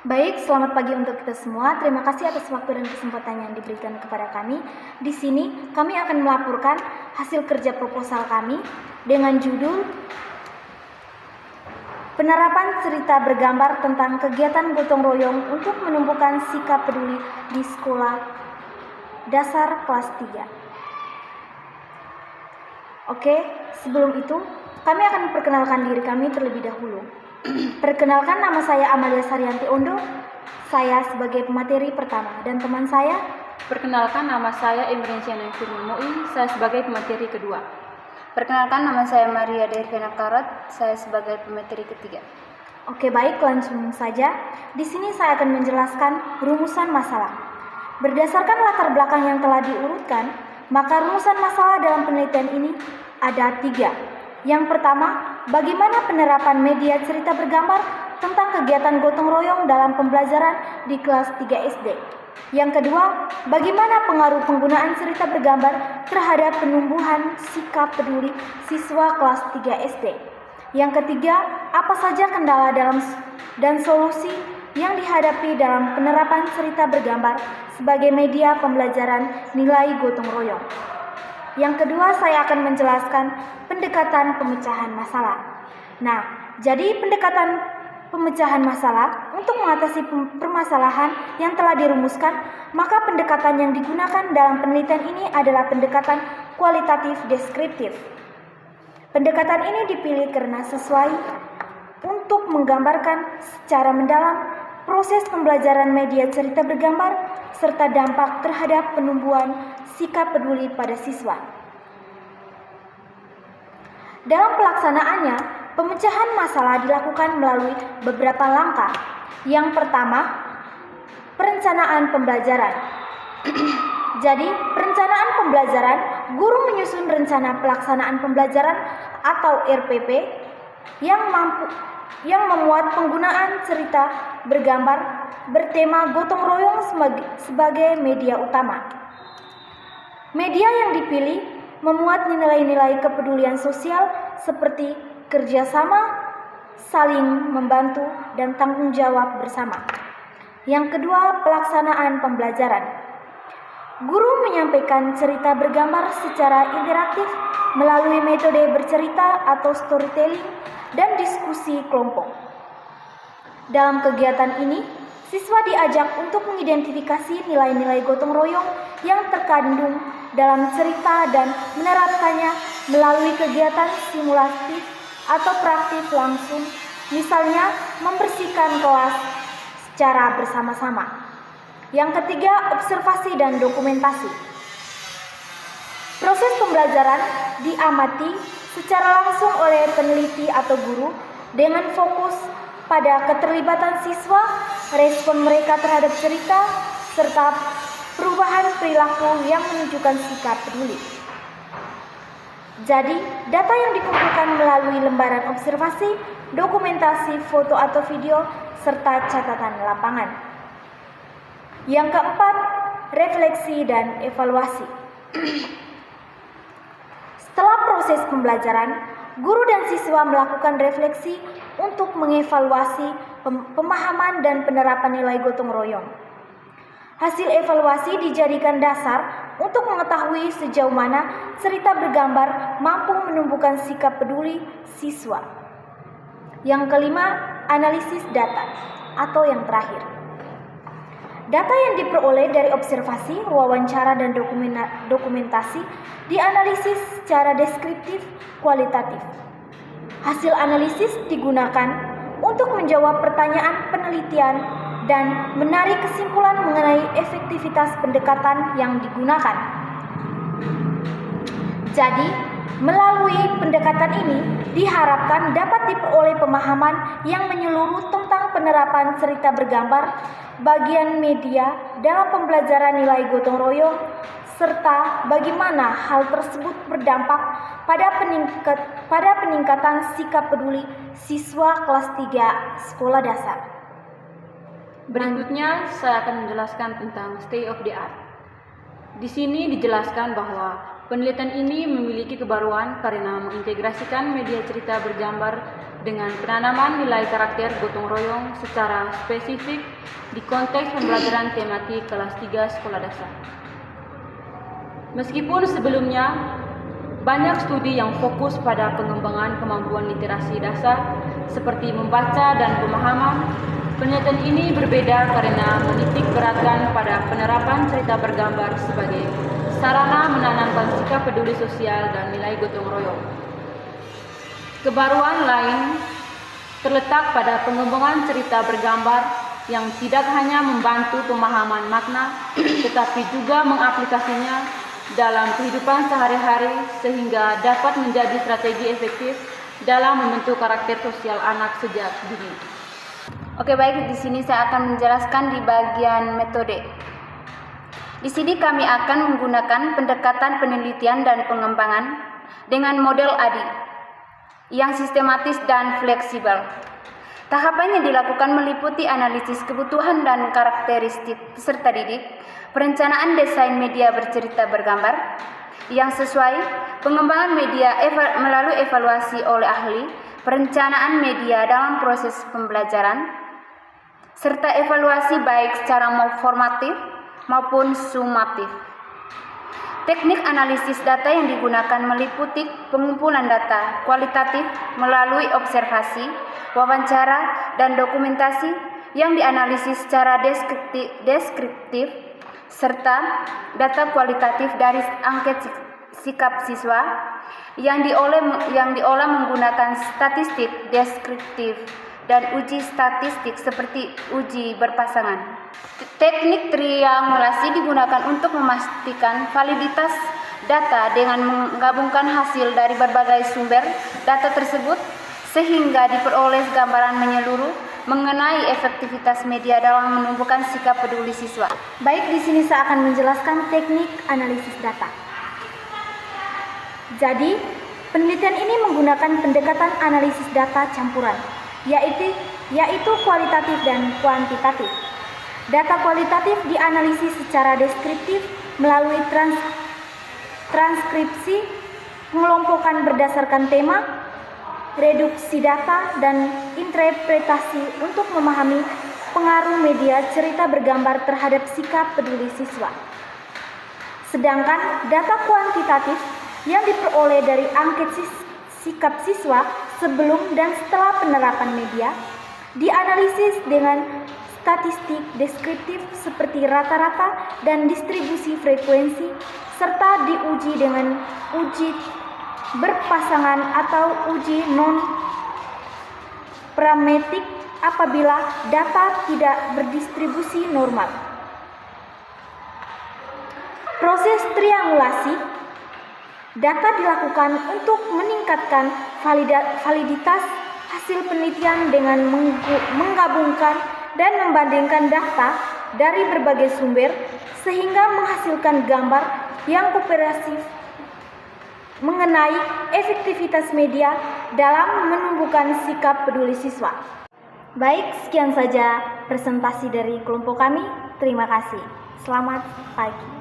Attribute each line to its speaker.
Speaker 1: Baik, selamat pagi untuk kita semua. Terima kasih atas waktu dan kesempatan yang diberikan kepada kami. Di sini kami akan melaporkan hasil kerja proposal kami dengan judul Penerapan cerita bergambar tentang kegiatan gotong royong untuk menumbuhkan sikap peduli di sekolah dasar kelas 3. Oke, sebelum itu kami akan memperkenalkan diri kami terlebih dahulu. Perkenalkan, nama saya Amalia Saryanti Ondo. Saya sebagai pemateri pertama dan teman saya.
Speaker 2: Perkenalkan, nama saya Imrensiana Firmui, saya sebagai pemateri kedua.
Speaker 3: Perkenalkan, nama saya Maria Dervina Karat, saya sebagai pemateri ketiga.
Speaker 1: Oke, baik, langsung saja. Di sini saya akan menjelaskan rumusan masalah. Berdasarkan latar belakang yang telah diurutkan, maka rumusan masalah dalam penelitian ini ada 3. Yang pertama, bagaimana penerapan media cerita bergambar tentang kegiatan gotong royong dalam pembelajaran di kelas 3 SD. Yang kedua, bagaimana pengaruh penggunaan cerita bergambar terhadap penumbuhan sikap peduli siswa kelas 3 SD. Yang ketiga, apa saja kendala dan solusi yang dihadapi dalam penerapan cerita bergambar sebagai media pembelajaran nilai gotong royong. Yang kedua, saya akan menjelaskan pendekatan pemecahan masalah. Nah, jadi pendekatan pemecahan masalah untuk mengatasi permasalahan yang telah dirumuskan, maka pendekatan yang digunakan dalam penelitian ini adalah pendekatan kualitatif deskriptif. Pendekatan ini dipilih karena sesuai untuk menggambarkan secara mendalam proses pembelajaran media cerita bergambar serta dampak terhadap penumbuhan sikap peduli pada siswa. Dalam pelaksanaannya, pemecahan masalah dilakukan melalui beberapa langkah. Yang pertama, perencanaan pembelajaran. Jadi, perencanaan pembelajaran, guru menyusun rencana pelaksanaan pembelajaran atau RPP yang memuat penggunaan cerita bergambar bertema gotong royong sebagai media utama. Media yang dipilih memuat nilai-nilai kepedulian sosial seperti kerjasama, saling membantu, dan tanggung jawab bersama. Yang kedua, pelaksanaan pembelajaran. Guru menyampaikan cerita bergambar secara interaktif melalui metode bercerita atau storytelling dan diskusi kelompok. Dalam kegiatan ini, siswa diajak untuk mengidentifikasi nilai-nilai gotong royong yang terkandung dalam cerita dan menerapkannya melalui kegiatan simulatif atau praktik langsung, misalnya membersihkan kelas secara bersama-sama. Yang ketiga, observasi dan dokumentasi. Proses pembelajaran diamati secara langsung oleh peneliti atau guru dengan fokus pada keterlibatan siswa, respon mereka terhadap cerita, serta perubahan perilaku yang menunjukkan sikap peduli. Jadi, data yang dikumpulkan melalui lembaran observasi, dokumentasi, foto atau video, serta catatan lapangan. Yang keempat, refleksi dan evaluasi. Setelah proses pembelajaran, guru dan siswa melakukan refleksi untuk mengevaluasi pemahaman dan penerapan nilai gotong royong. Hasil evaluasi dijadikan dasar untuk mengetahui sejauh mana cerita bergambar mampu menumbuhkan sikap peduli siswa. Yang kelima, analisis data atau yang terakhir. Data yang diperoleh dari observasi, wawancara, dan dokumentasi dianalisis secara deskriptif kualitatif. Hasil analisis digunakan untuk menjawab pertanyaan penelitian dan menarik kesimpulan mengenai efektivitas pendekatan yang digunakan. Jadi, melalui pendekatan ini diharapkan dapat diperoleh pemahaman yang menyeluruh tentang penerapan cerita bergambar, bagian media dalam pembelajaran nilai gotong royong, serta bagaimana hal tersebut berdampak pada peningkatan sikap peduli siswa kelas 3 sekolah dasar.
Speaker 2: Berikutnya saya akan menjelaskan tentang state of the art. Di sini dijelaskan bahwa penelitian ini memiliki kebaruan karena mengintegrasikan media cerita bergambar dengan penanaman nilai karakter gotong royong secara spesifik di konteks pembelajaran tematik kelas 3 sekolah dasar. Meskipun sebelumnya banyak studi yang fokus pada pengembangan kemampuan literasi dasar seperti membaca dan pemahaman, penelitian ini berbeda karena menitik beratkan pada penerapan cerita bergambar sebagai sarana menanamkan sikap peduli sosial dan nilai gotong royong. Kebaruan lain terletak pada pengembangan cerita bergambar yang tidak hanya membantu pemahaman makna, tetapi juga mengaplikasinya dalam kehidupan sehari-hari sehingga dapat menjadi strategi efektif dalam membentuk karakter sosial anak sejak dini.
Speaker 3: Oke, baik, di sini saya akan menjelaskan di bagian metode. Di sini kami akan menggunakan pendekatan penelitian dan pengembangan dengan model ADI yang sistematis dan fleksibel. Tahapan yang dilakukan meliputi analisis kebutuhan dan karakteristik peserta didik, perencanaan desain media bercerita bergambar yang sesuai, pengembangan media melalui evaluasi oleh ahli, perencanaan media dalam proses pembelajaran, serta evaluasi baik secara formatif maupun sumatif. Teknik analisis data yang digunakan meliputi pengumpulan data kualitatif melalui observasi, wawancara, dan dokumentasi yang dianalisis secara deskriptif, serta data kualitatif dari angket sikap siswa yang diolah menggunakan statistik deskriptif dan uji statistik seperti uji berpasangan. Teknik triangulasi digunakan untuk memastikan validitas data dengan menggabungkan hasil dari berbagai sumber data tersebut sehingga diperoleh gambaran menyeluruh mengenai efektivitas media dalam menumbuhkan sikap peduli siswa.
Speaker 1: Baik, di sini saya akan menjelaskan teknik analisis data. Jadi, penelitian ini menggunakan pendekatan analisis data campuran, yaitu kualitatif dan kuantitatif. Data kualitatif dianalisis secara deskriptif melalui transkripsi, pengelompokan berdasarkan tema, reduksi data, dan interpretasi untuk memahami pengaruh media cerita bergambar terhadap sikap peduli siswa. Sedangkan data kuantitatif yang diperoleh dari angket sikap siswa sebelum dan setelah penerapan media dianalisis dengan statistik deskriptif seperti rata-rata dan distribusi frekuensi, serta diuji dengan uji berpasangan atau uji non-parametrik apabila data tidak berdistribusi normal. Proses triangulasi data dilakukan untuk meningkatkan validitas hasil penelitian dengan menggabungkan dan membandingkan data dari berbagai sumber sehingga menghasilkan gambar yang komprehensif mengenai efektivitas media dalam menumbuhkan sikap peduli siswa. Baik, sekian saja presentasi dari kelompok kami. Terima kasih. Selamat pagi.